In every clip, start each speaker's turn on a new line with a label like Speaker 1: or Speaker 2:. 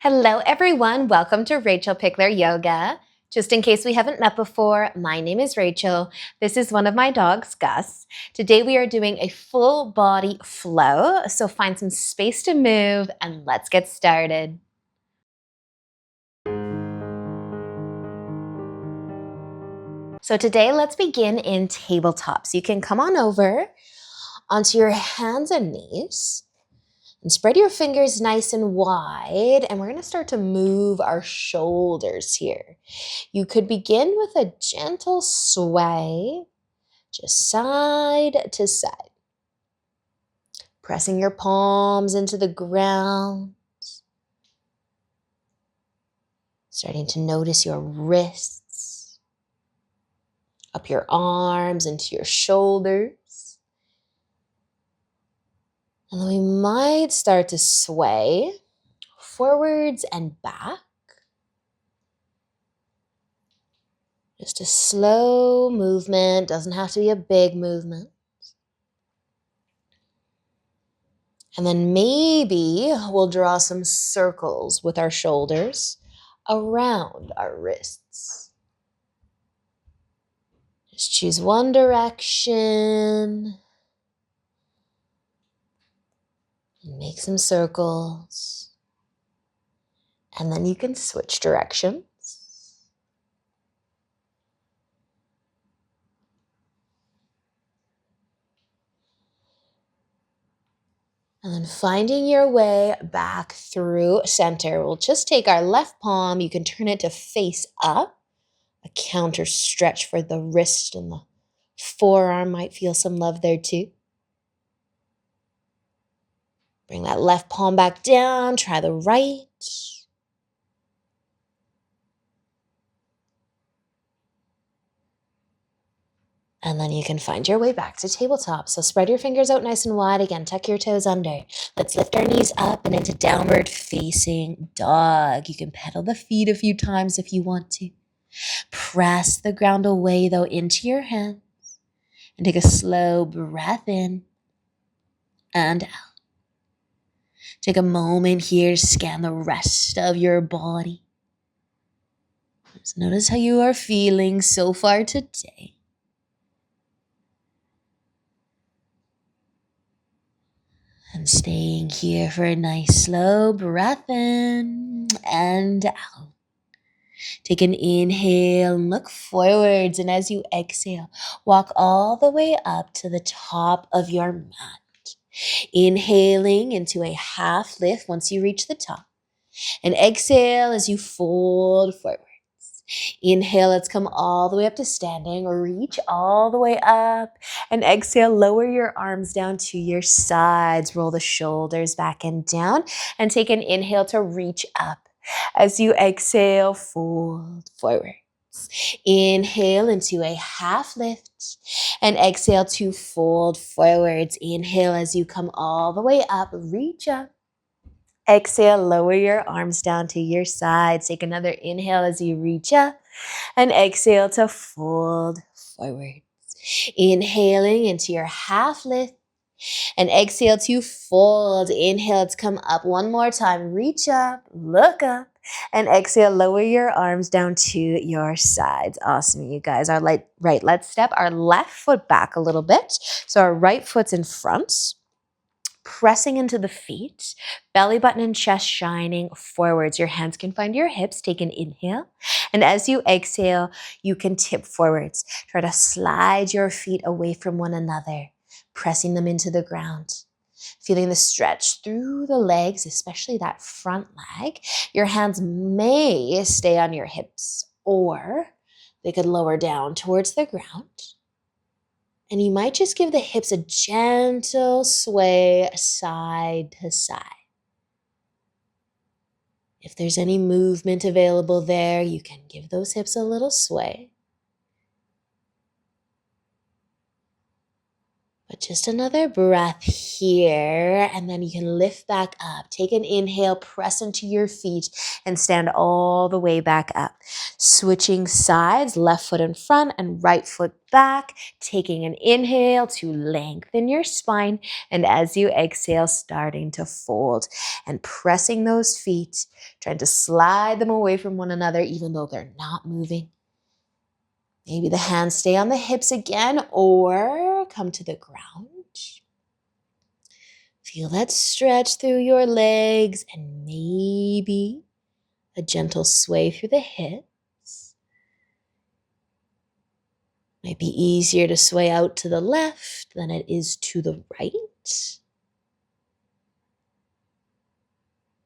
Speaker 1: Hello, everyone. Welcome to Rachel Pichler Yoga. Just in case we haven't met before, my name is Rachel. This is one of my dogs, Gus. Today we are doing a full body flow, so find some space to move and let's get started. So today let's begin in tabletop. So you can come on over onto your hands and knees. And spread your fingers nice and wide, and we're going to start to move our shoulders here. You could begin with a gentle sway, just side to side. Pressing your palms into the ground. Starting to notice your wrists, up your arms, into your shoulders. And then we might start to sway forwards and back. Just a slow movement, doesn't have to be a big movement. And then maybe we'll draw some circles with our shoulders around our wrists. Just choose one direction. Make some circles. And then you can switch directions. And then finding your way back through center. We'll just take our left palm. You can turn it to face up. A counter stretch for the wrist and the forearm. Might feel some love there too. Bring that left palm back down. Try the right. And then you can find your way back to tabletop. So spread your fingers out nice and wide. Again, tuck your toes under. Let's lift our knees up and into downward facing dog. You can pedal the feet a few times if you want to. Press the ground away though into your hands. And take a slow breath in and out. Take a moment here to scan the rest of your body. Just notice how you are feeling so far today. And staying here for a nice slow breath in and out. Take an inhale and look forwards. And as you exhale, walk all the way up to the top of your mat. Inhaling into a half lift once you reach the top. And exhale as you fold forwards. Inhale, let's come all the way up to standing. Reach all the way up. And exhale, lower your arms down to your sides. Roll the shoulders back and down. And take an inhale to reach up. As you exhale, fold forwards. Inhale into a half lift. And exhale to fold forwards. Inhale as you come all the way up. Reach up. Exhale, lower your arms down to your sides. Take another inhale as you reach up. And exhale to fold forwards. Inhaling into your half lift. And exhale to fold. Inhale to come up one more time. Reach up, look up. And exhale, lower your arms down to your sides. Awesome, you guys. Our right, let's step our left foot back a little bit. So our right foot's in front. Pressing into the feet, belly button and chest shining forwards. Your hands can find your hips. Take an inhale. And as you exhale, you can tip forwards. Try to slide your feet away from one another, pressing them into the ground. Feeling the stretch through the legs, especially that front leg. Your hands may stay on your hips, or they could lower down towards the ground. And you might just give the hips a gentle sway side to side. If there's any movement available there, you can give those hips a little sway. Just another breath here, and then you can lift back up. Take an inhale, press into your feet, and stand all the way back up. Switching sides, left foot in front and right foot back. Taking an inhale to lengthen your spine, and as you exhale, starting to fold and pressing those feet, trying to slide them away from one another, even though they're not moving. Maybe the hands stay on the hips again or come to the ground. Feel that stretch through your legs and maybe a gentle sway through the hips. Might be easier to sway out to the left than it is to the right.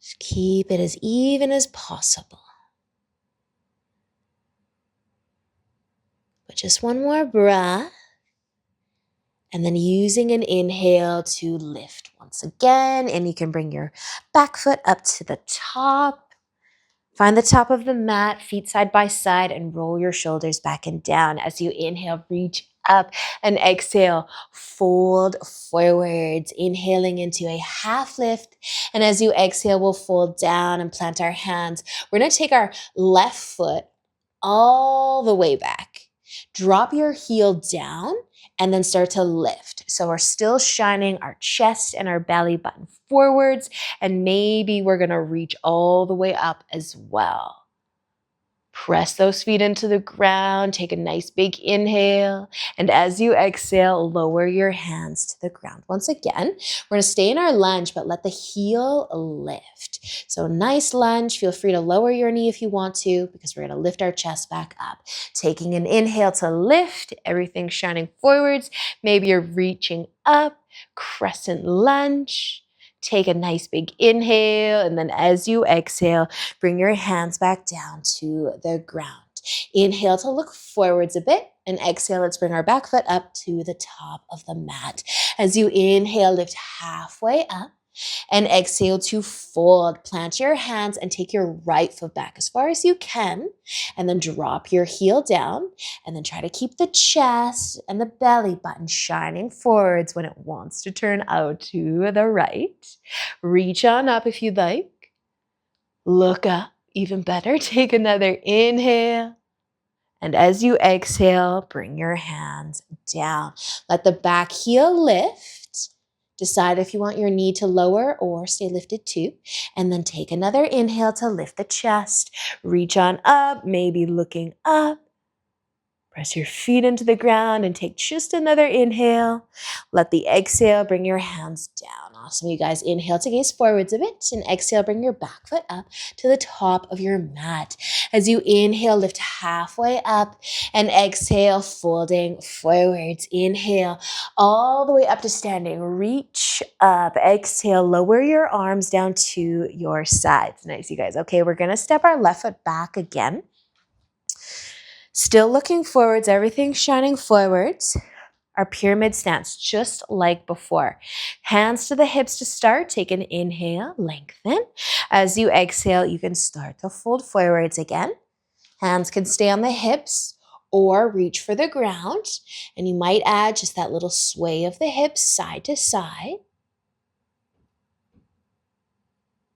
Speaker 1: Just keep it as even as possible. But just one more breath. And then using an inhale to lift once again. And you can bring your back foot up to the top. Find the top of the mat, feet side by side, and roll your shoulders back and down. As you inhale, reach up, and exhale, fold forwards, inhaling into a half lift. And as you exhale, we'll fold down and plant our hands. We're going to take our left foot all the way back. Drop your heel down and then start to lift. So we're still shining our chest and our belly button forwards, and maybe we're going to reach all the way up as well. Press those feet into the ground. Take a nice big inhale. And as you exhale, lower your hands to the ground. Once again, we're going to stay in our lunge, but let the heel lift. So nice lunge. Feel free to lower your knee if you want to, because we're going to lift our chest back up. Taking an inhale to lift, everything shining forwards. Maybe you're reaching up, crescent lunge. Take a nice big inhale, and then as you exhale, bring your hands back down to the ground. Inhale to look forwards a bit, and exhale, let's bring our back foot up to the top of the mat. As you inhale, lift halfway up, and exhale to fold. Plant your hands and take your right foot back as far as you can, and then drop your heel down, and then try to keep the chest and the belly button shining forwards when it wants to turn out to the right. Reach on up if you'd like. Look up, even better. Take another inhale. And as you exhale, bring your hands down. Let the back heel lift. Decide if you want your knee to lower or stay lifted too. And then take another inhale to lift the chest. Reach on up, maybe looking up. Press your feet into the ground and take just another inhale. Let the exhale bring your hands down. Awesome, you guys. Inhale to gaze forwards a bit, and exhale, bring your back foot up to the top of your mat. As you inhale, lift halfway up, and exhale, folding forwards. Inhale all the way up to standing. Reach up. Exhale, lower your arms down to your sides. Nice, you guys. Okay, we're going to step our left foot back again. Still looking forwards, everything shining forwards. Our pyramid stance, just like before. Hands to the hips to start. Take an inhale, lengthen. As you exhale, you can start to fold forwards again. Hands can stay on the hips or reach for the ground. And you might add just that little sway of the hips side to side.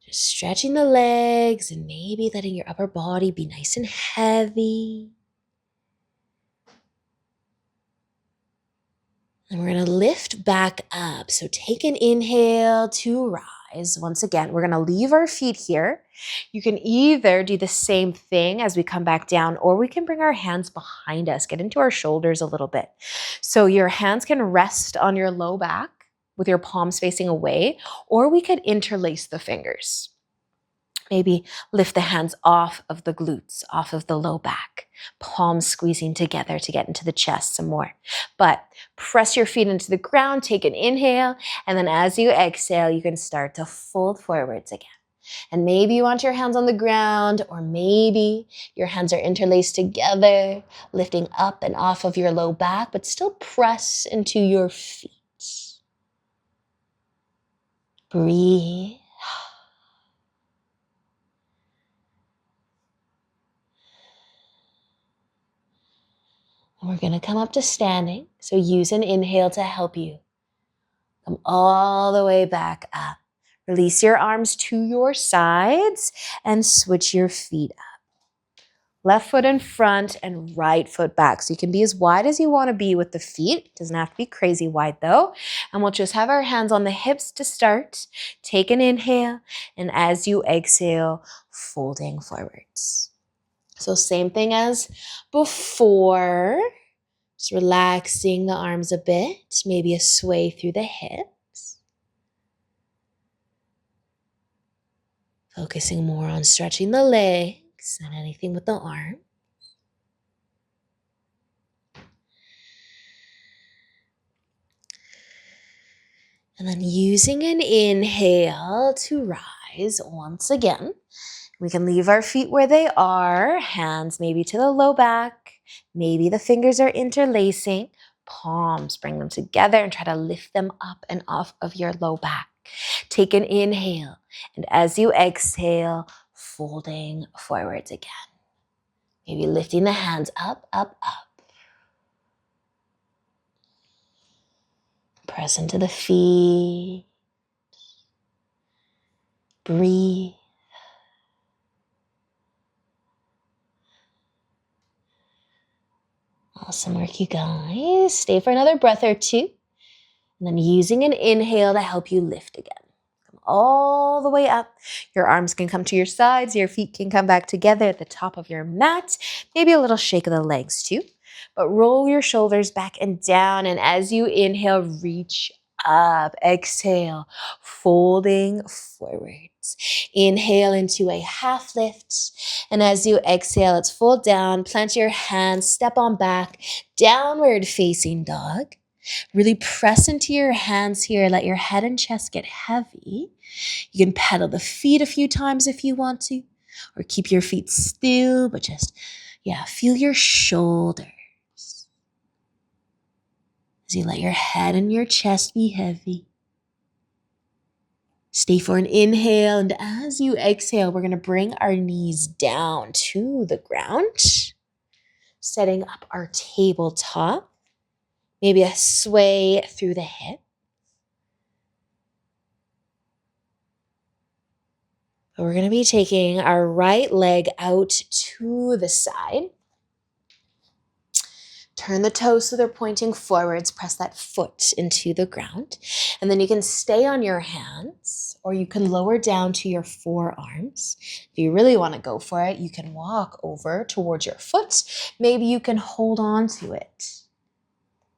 Speaker 1: Just stretching the legs and maybe letting your upper body be nice and heavy. And we're going to lift back up. So take an inhale to rise. Once again, we're going to leave our feet here. You can either do the same thing as we come back down, or we can bring our hands behind us, get into our shoulders a little bit. So your hands can rest on your low back with your palms facing away, or we could interlace the fingers. Maybe lift the hands off of the glutes, off of the low back, palms squeezing together to get into the chest some more. But press your feet into the ground, take an inhale, and then as you exhale, you can start to fold forwards again. And maybe you want your hands on the ground, or maybe your hands are interlaced together, lifting up and off of your low back, but still press into your feet. Breathe. And we're going to come up to standing. So use an inhale to help you Come all the way back up. Release your arms to your sides and switch your feet up. Left foot in front and right foot back. So you can be as wide as you want to be with the feet. It doesn't have to be crazy wide though. And we'll just have our hands on the hips to start. Take an inhale, and as you exhale, folding forwards. So same thing as before. Just relaxing the arms a bit, maybe a sway through the hips. Focusing more on stretching the legs than anything with the arm. And then using an inhale to rise once again. We can leave our feet where they are, hands maybe to the low back, maybe the fingers are interlacing, palms, bring them together and try to lift them up and off of your low back. Take an inhale, and as you exhale, folding forwards again. Maybe lifting the hands up, up, up. Press into the feet. Breathe. Awesome work, you guys. Stay for another breath or two. And then using an inhale to help you lift again. Come all the way up. Your arms can come to your sides. Your feet can come back together at the top of your mat. Maybe a little shake of the legs too. But roll your shoulders back and down. And as you inhale, reach up. Exhale, folding forwards. Inhale into a half lift. And as you exhale, let's fold down. Plant your hands, step on back. Downward facing dog. Really press into your hands here. Let your head and chest get heavy. You can pedal the feet a few times if you want to, or keep your feet still, but just, feel your shoulders as you let your head and your chest be heavy. Stay for an inhale, and as you exhale, we're going to bring our knees down to the ground, setting up our tabletop. Maybe a sway through the hip. We're going to be taking our right leg out to the side. Turn the toes so they're pointing forwards. Press that foot into the ground. And then you can stay on your hands, or you can lower down to your forearms. If you really want to go for it, you can walk over towards your foot. Maybe you can hold on to it.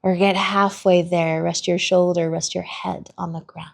Speaker 1: Or get halfway there. Rest your shoulder, rest your head on the ground.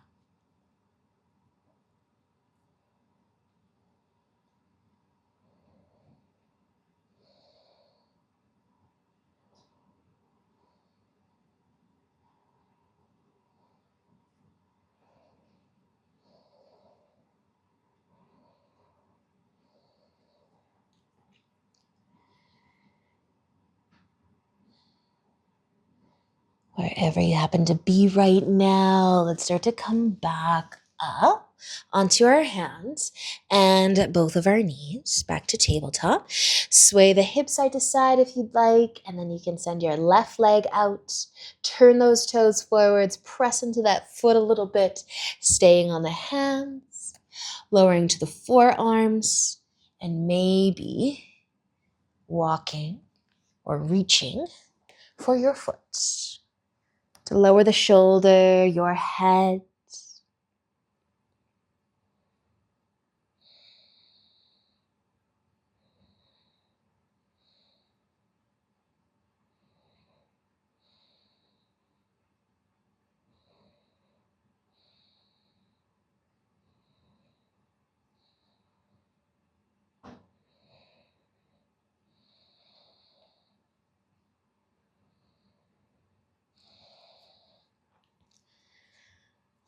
Speaker 1: Wherever you happen to be right now, let's start to come back up onto our hands and both of our knees back to tabletop. Sway the hips side to side if you'd like, and then you can send your left leg out. Turn those toes forwards, press into that foot a little bit, staying on the hands, lowering to the forearms, and maybe walking or reaching for your foot. To lower the shoulder, your head.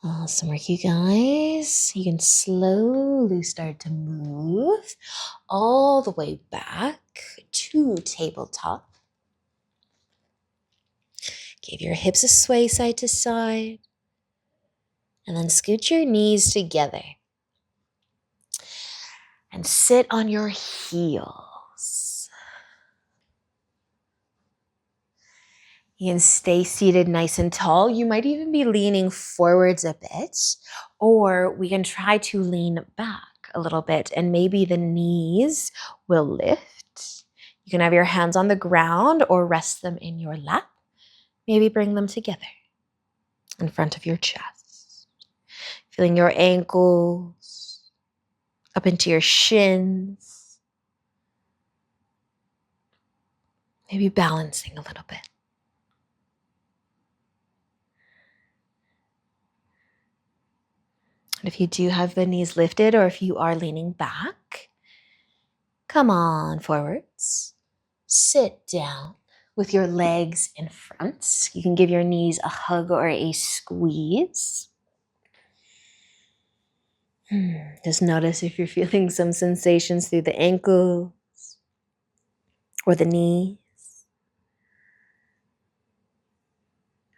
Speaker 1: Awesome work, you guys. You can slowly start to move all the way back to tabletop. Give your hips a sway side to side. And then scoot your knees together. And sit on your heels. You can stay seated nice and tall. You might even be leaning forwards a bit, or we can try to lean back a little bit and maybe the knees will lift. You can have your hands on the ground or rest them in your lap. Maybe bring them together in front of your chest. Feeling your ankles up into your shins. Maybe balancing a little bit. And if you do have the knees lifted or if you are leaning back, come on forwards. Sit down with your legs in front. You can give your knees a hug or a squeeze. Just notice if you're feeling some sensations through the ankles or the knees.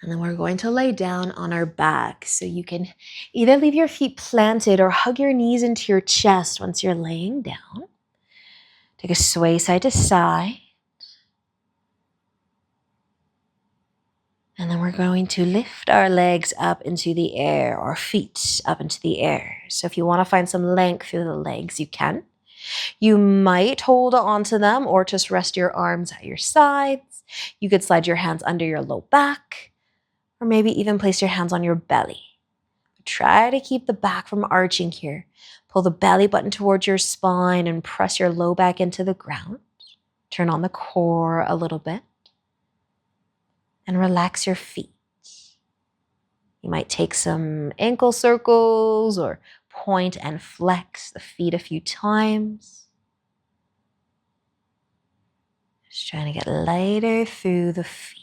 Speaker 1: And then we're going to lay down on our back. So you can either leave your feet planted or hug your knees into your chest once you're laying down. Take a sway side to side. And then we're going to lift our legs up into the air, or feet up into the air. So if you want to find some length through the legs, you can. You might hold on to them or just rest your arms at your sides. You could slide your hands under your low back, or maybe even place your hands on your belly. Try to keep the back from arching here. Pull the belly button towards your spine and press your low back into the ground. Turn on the core a little bit. And relax your feet. You might take some ankle circles or point and flex the feet a few times. Just trying to get lighter through the feet.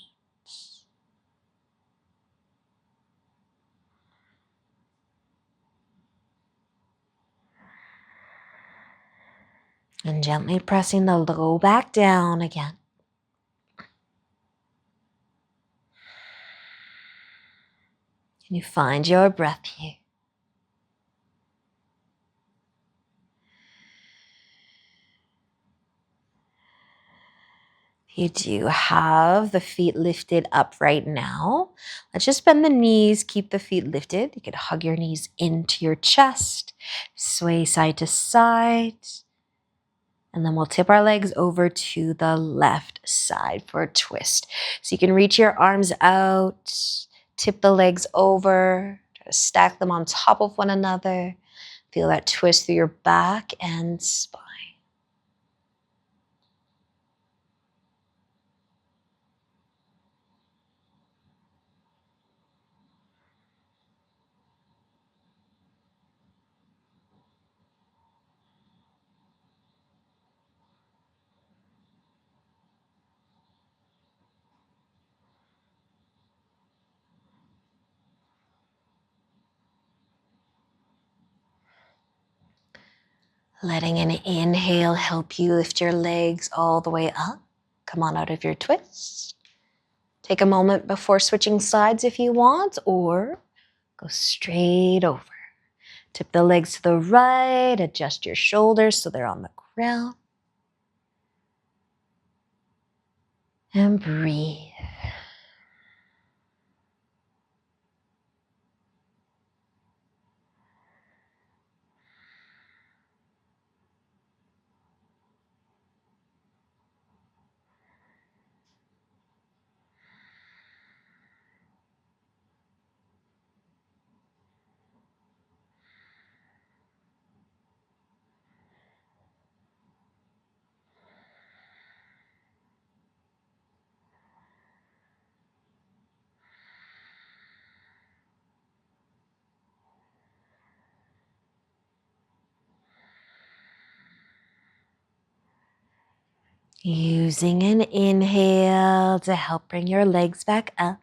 Speaker 1: And gently pressing the low back down again. Can you find your breath here? You do have the feet lifted up right now. Let's just bend the knees, keep the feet lifted. You could hug your knees into your chest, sway side to side. And then we'll tip our legs over to the left side for a twist. So you can reach your arms out, tip the legs over, try to stack them on top of one another. Feel that twist through your back and spine. Letting an inhale help you lift your legs all the way up. Come on out of your twist. Take a moment before switching sides if you want, or go straight over. Tip the legs to the right, adjust your shoulders so they're on the ground. And breathe. Using an inhale to help bring your legs back up.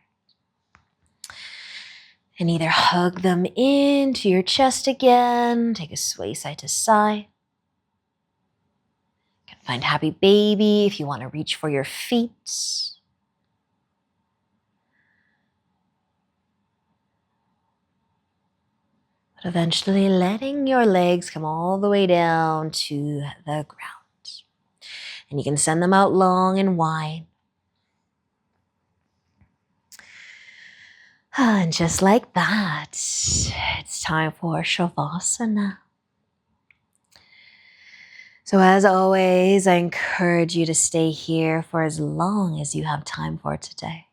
Speaker 1: And either hug them into your chest again, take a sway side to side. You can find happy baby if you want to reach for your feet. But eventually letting your legs come all the way down to the ground. And you can send them out long and wide. And just like that, it's time for Shavasana. So as always, I encourage you to stay here for as long as you have time for today.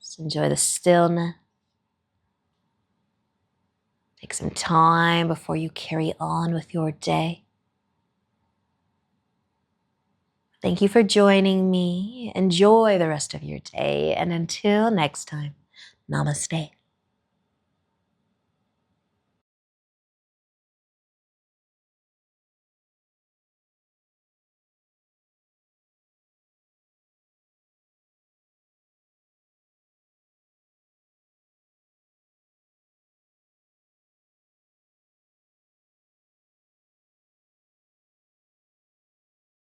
Speaker 1: Just enjoy the stillness. Take some time before you carry on with your day. Thank you for joining me. Enjoy the rest of your day. And until next time, namaste.